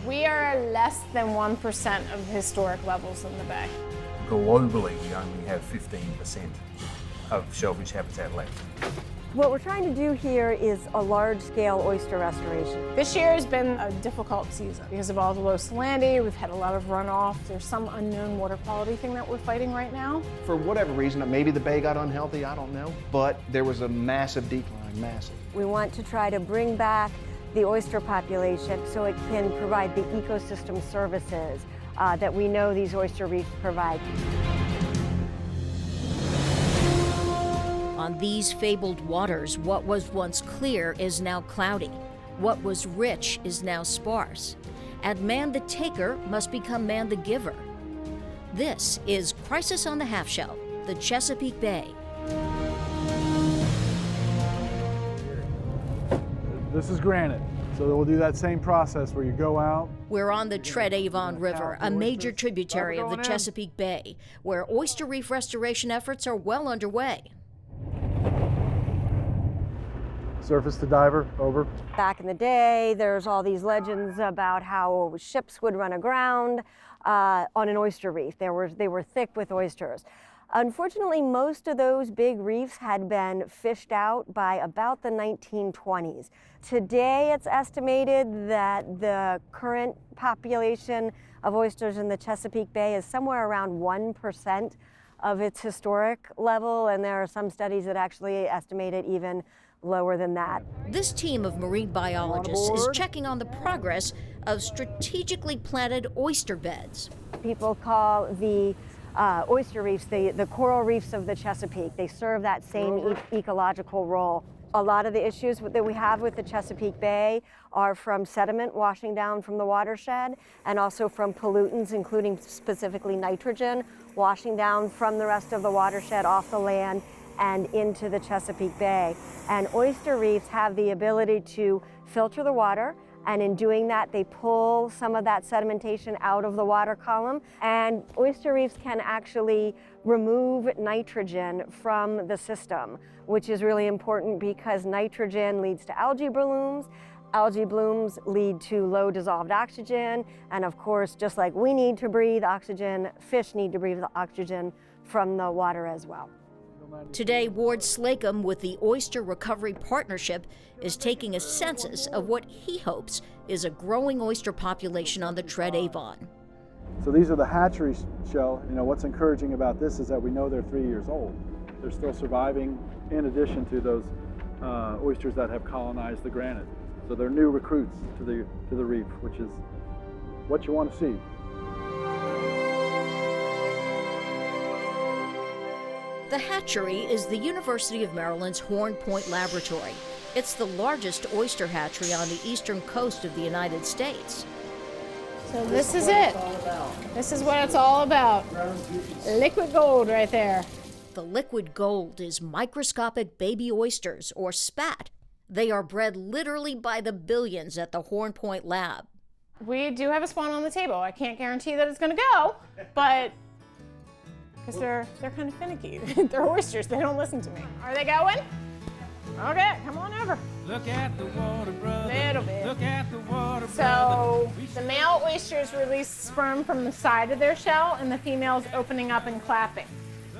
We are less than 1% of historic levels in the bay. Globally, we only have 15% of shellfish habitat left. What we're trying to do here is a large-scale oyster restoration. This year has been a difficult season because of all the low salinity. We've had a lot of runoff. There's some unknown water quality thing that we're fighting right now. For whatever reason, maybe the bay got unhealthy, I don't know, but there was a massive decline, massive. We want to try to bring back the oyster population so it can provide the ecosystem services that we know these oyster reefs provide. On these fabled waters, what was once clear is now cloudy. What was rich is now sparse. And man the taker must become man the giver. This is Crisis on the Half Shell, the Chesapeake Bay. This is granite, so we'll do that same process where you go out. We're on the Treadavon River, a major tributary of the Chesapeake Bay, where oyster reef restoration efforts are well underway. Surface to diver, over. Back in the day, there's all these legends about how ships would run aground on an oyster reef. They were thick with oysters. Unfortunately, most of those big reefs had been fished out by about the 1920s. Today, it's estimated that the current population of oysters in the Chesapeake Bay is somewhere around 1% of its historic level, and there are some studies that actually estimate it even lower than that. This team of marine biologists is checking on the progress of strategically planted oyster beds. People call the oyster reefs the coral reefs of the Chesapeake. They serve that same ecological role. A lot of the issues that we have with the Chesapeake Bay are from sediment washing down from the watershed and also from pollutants, including specifically nitrogen, washing down from the rest of the watershed off the land and into the Chesapeake Bay. And oyster reefs have the ability to filter the water, and in doing that, they pull some of that sedimentation out of the water column. And oyster reefs can actually remove nitrogen from the system, which is really important because nitrogen leads to algae blooms. Algae blooms lead to low dissolved oxygen. And of course, just like we need to breathe oxygen, fish need to breathe the oxygen from the water as well. Today, Ward Slacum with the Oyster Recovery Partnership is taking a census of what he hopes is a growing oyster population on the Treadavon. So these are the hatchery shell. You know, what's encouraging about this is that we know they're 3 years old. They're still surviving in addition to those oysters that have colonized the granite. So they're new recruits to the reef, which is what you want to see. The hatchery is the University of Maryland's Horn Point Laboratory. It's the largest oyster hatchery on the eastern coast of the United States. So this is it. This is what it's all about. Liquid gold right there. The liquid gold is microscopic baby oysters, or spat. They are bred literally by the billions at the Horn Point Lab. We do have a spawn on the table. I can't guarantee that it's going to go, but because they're kind of finicky. They're oysters. They don't listen to me. Are they going? Okay, come on over. Look at the water, brother. Little bit. Look at the water, So the male oysters release sperm from the side of their shell, and the female's opening up and clapping.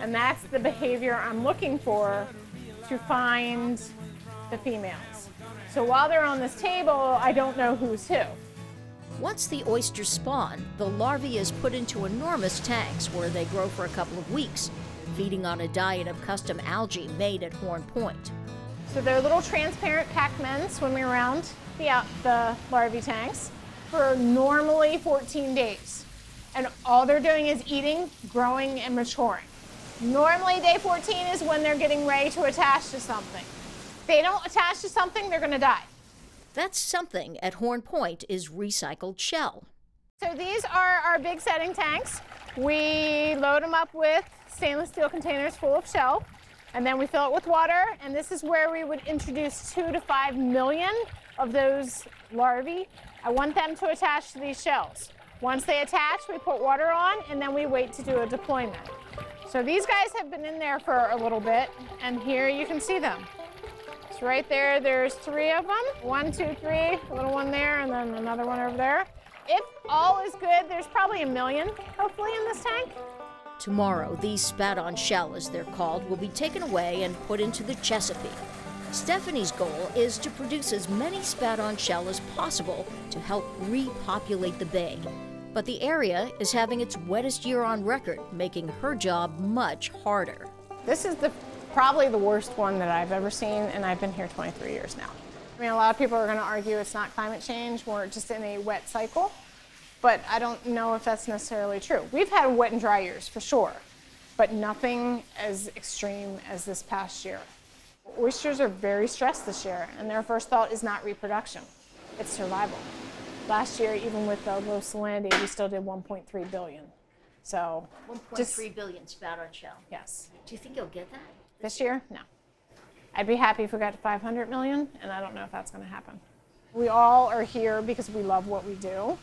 And that's the behavior I'm looking for to find the females. So while they're on this table, I don't know who's who. Once the oysters spawn, the larvae is put into enormous tanks where they grow for a couple of weeks, feeding on a diet of custom algae made at Horn Point. So they're little transparent Pac-Men swimming around the larvae tanks for normally 14 days. And all they're doing is eating, growing, and maturing. Normally day 14 is when they're getting ready to attach to something. If they don't attach to something, they're gonna die. That something at Horn Point is recycled shell. So these are our big setting tanks. We load them up with stainless steel containers full of shell, and then we fill it with water, and this is where we would introduce 2 to 5 million of those larvae. I want them to attach to these shells. Once they attach, we put water on, and then we wait to do a deployment. So these guys have been in there for a little bit, and here you can see them. So right there, there's 3 of them. 1, 2, 3, a little one there, and then another one over there. If all is good, there's probably 1 million, hopefully, in this tank. Tomorrow, these spat-on shell, as they're called, will be taken away and put into the Chesapeake. Stephanie's goal is to produce as many spat-on shell as possible to help repopulate the bay. But the area is having its wettest year on record, making her job much harder. This is probably the worst one that I've ever seen, and I've been here 23 years now. I mean, a lot of people are going to argue it's not climate change, we're just in a wet cycle, but I don't know if that's necessarily true. We've had wet and dry years for sure, but nothing as extreme as this past year. Oysters are very stressed this year, and their first thought is not reproduction, it's survival. Last year, even with the low salinity, we still did 1.3 billion. So 1.3 billion spat-on shell. Yes. Do you think you'll get that? This year? No. I'd be happy if we got to 500 million, and I don't know if that's going to happen. We all are here because we love what we do,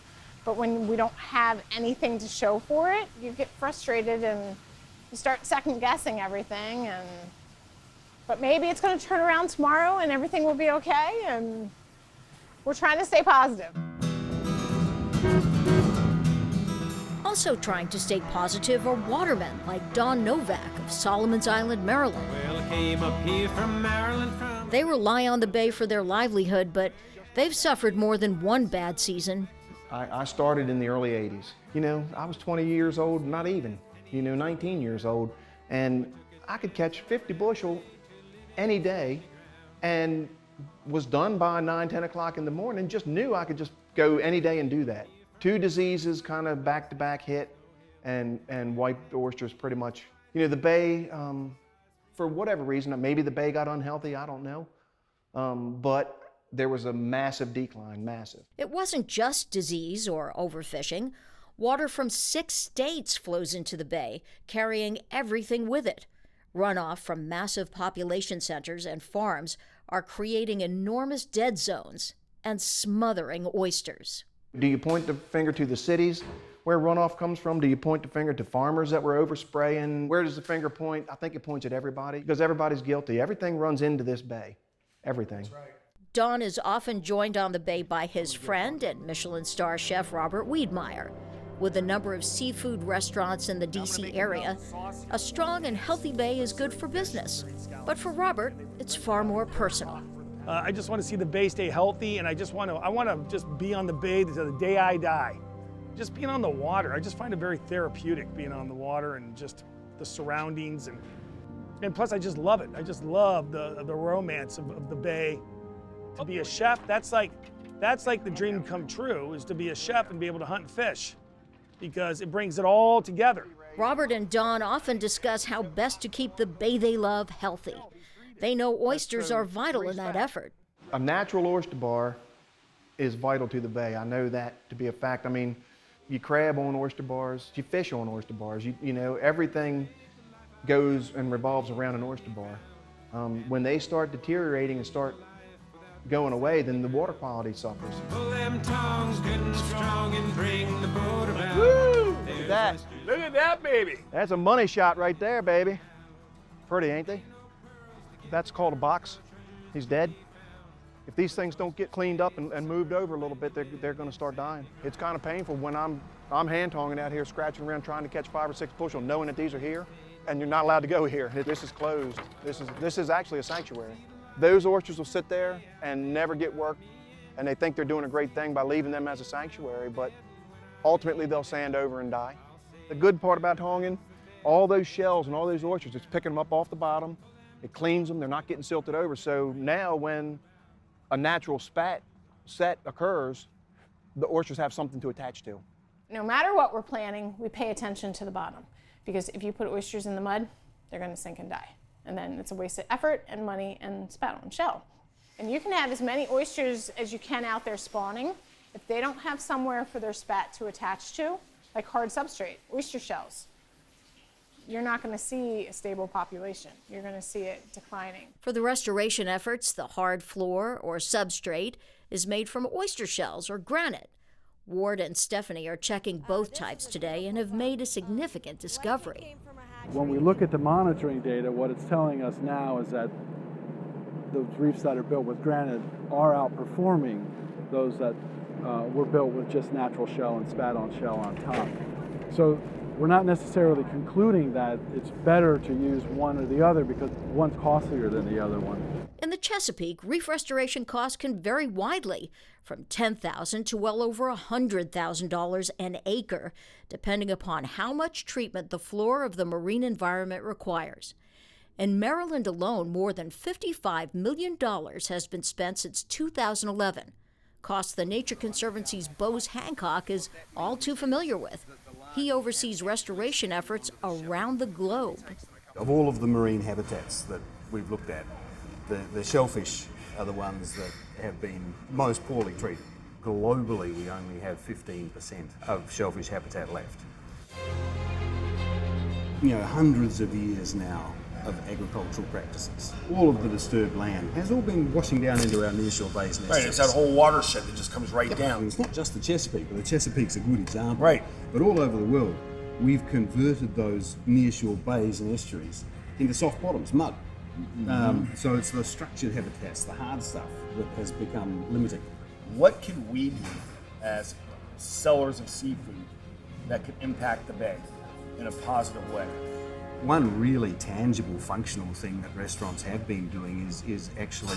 but when we don't have anything to show for it, you get frustrated and you start second-guessing everything. But maybe it's going to turn around tomorrow and everything will be okay, and we're trying to stay positive. Also trying to stay positive are watermen like Don Novak of Solomon's Island, Maryland. Well, I came up here from Maryland from... They rely on the bay for their livelihood, but they've suffered more than one bad season. I started in the early 80s. You know, I was 20 years old, not even, 19 years old, and I could catch 50 bushel any day and was done by 9, 10 o'clock in the morning, just knew I could just go any day and do that. 2 diseases kind of back-to-back hit and wiped the oysters pretty much. The bay, for whatever reason, maybe the bay got unhealthy, I don't know, but there was a massive decline, massive. It wasn't just disease or overfishing. Water from 6 states flows into the bay, carrying everything with it. Runoff from massive population centers and farms are creating enormous dead zones and smothering oysters. Do you point the finger to the cities where runoff comes from? Do you point the finger to farmers that were overspraying? Where does the finger point? I think it points at everybody because everybody's guilty. Everything runs into this bay, everything. That's right. Don is often joined on the bay by his friend and Michelin star chef Robert Wiedmeyer. With a number of seafood restaurants in the D.C. area, a strong and healthy bay is good for business. But for Robert, it's far more personal. I just want to see the bay stay healthy, and I want to just be on the bay to the day I die. Just being on the water, I just find it very therapeutic being on the water and just the surroundings, and plus I just love it. I just love the romance of the bay. To be a chef, that's like the dream come true, is to be a chef and be able to hunt and fish, because it brings it all together. Robert and Don often discuss how best to keep the bay they love healthy. They know oysters are vital in that effort. A natural oyster bar is vital to the bay. I know that to be a fact. I mean, you crab on oyster bars, you fish on oyster bars, everything goes and revolves around an oyster bar. When they start deteriorating and start going away, then the water quality suffers. Pull them tongs good and strong and bring the boat around. Woo! Look at that. Look at that, baby. That's a money shot right there, baby. Pretty, ain't they? That's called a box. He's dead. If these things don't get cleaned up and moved over a little bit, they're going to start dying. It's kind of painful when I'm hand tonging out here, scratching around trying to catch 5 or 6 bushel, knowing that these are here, and you're not allowed to go here. This is closed. This is actually a sanctuary. Those oysters will sit there and never get worked, and they think they're doing a great thing by leaving them as a sanctuary, but ultimately they'll sand over and die. The good part about tonging, all those shells and all those oysters, it's picking them up off the bottom, it cleans them, they're not getting silted over. So now when a natural spat set occurs, the oysters have something to attach to. No matter what we're planning, we pay attention to the bottom, because if you put oysters in the mud, they're going to sink and die. And then it's a waste of effort and money and spat on shell. And you can have as many oysters as you can out there spawning. If they don't have somewhere for their spat to attach to, like hard substrate, oyster shells, you're not going to see a stable population. You're going to see it declining. For the restoration efforts, the hard floor or substrate is made from oyster shells or granite. Ward and Stephanie are checking both types today and have made a significant discovery. When we look at the monitoring data, what it's telling us now is that those reefs that are built with granite are outperforming those that were built with just natural shell and spat-on shell on top. So we're not necessarily concluding that it's better to use one or the other because one's costlier than the other one. In the Chesapeake, reef restoration costs can vary widely, from $10,000 to well over $100,000 an acre, depending upon how much treatment the flora of the marine environment requires. In Maryland alone, more than $55 million has been spent since 2011, costs the Nature Conservancy's Bose Hancock is all too familiar with. He oversees restoration efforts around the globe. Of all of the marine habitats that we've looked at, the shellfish are the ones that have been most poorly treated. Globally, we only have 15% of shellfish habitat left. You know, hundreds of years now of agricultural practices. All of the disturbed land has all been washing down into our nearshore bays and Right, it's that whole watershed that just comes right down. And it's not just the Chesapeake, but the Chesapeake's a good example. Right. But all over the world, we've converted those nearshore bays and estuaries into soft bottoms, mud. So it's the structured habitats, the hard stuff, that has become limiting. What can we do as sellers of seafood that could impact the bay in a positive way? One really tangible, functional thing that restaurants have been doing is actually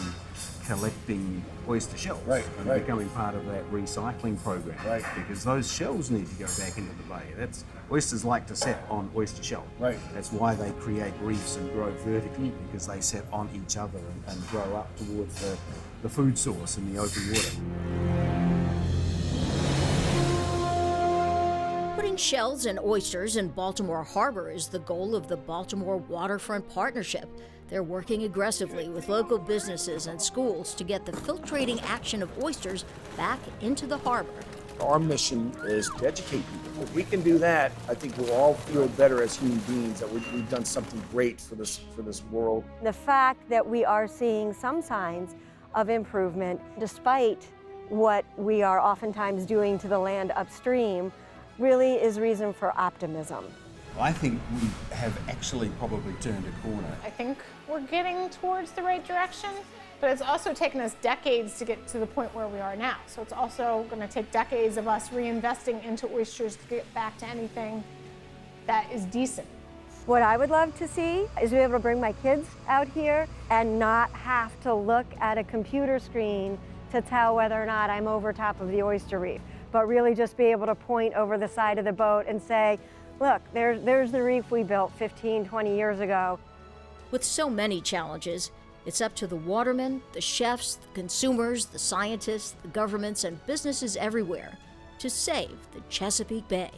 collecting oyster shells and becoming part of that recycling program. Right. Because those shells need to go back into the bay. Oysters like to set on oyster shell. Right. That's why they create reefs and grow vertically, because they set on each other and grow up towards the food source in the open water. Putting shells and oysters in Baltimore Harbor is the goal of the Baltimore Waterfront Partnership. They're working aggressively with local businesses and schools to get the filtrating action of oysters back into the harbor. Our mission is to educate people. If we can do that, I think we'll all feel better as human beings that we've done something great for this world. The fact that we are seeing some signs of improvement, despite what we are oftentimes doing to the land upstream, really is reason for optimism. I think we have actually probably turned a corner. I think we're getting towards the right direction, but it's also taken us decades to get to the point where we are now. So it's also going to take decades of us reinvesting into oysters to get back to anything that is decent. What I would love to see is be able to bring my kids out here and not have to look at a computer screen to tell whether or not I'm over top of the oyster reef, but really just be able to point over the side of the boat and say, look, there's the reef we built 15, 20 years ago. With so many challenges, it's up to the watermen, the chefs, the consumers, the scientists, the governments, and businesses everywhere to save the Chesapeake Bay.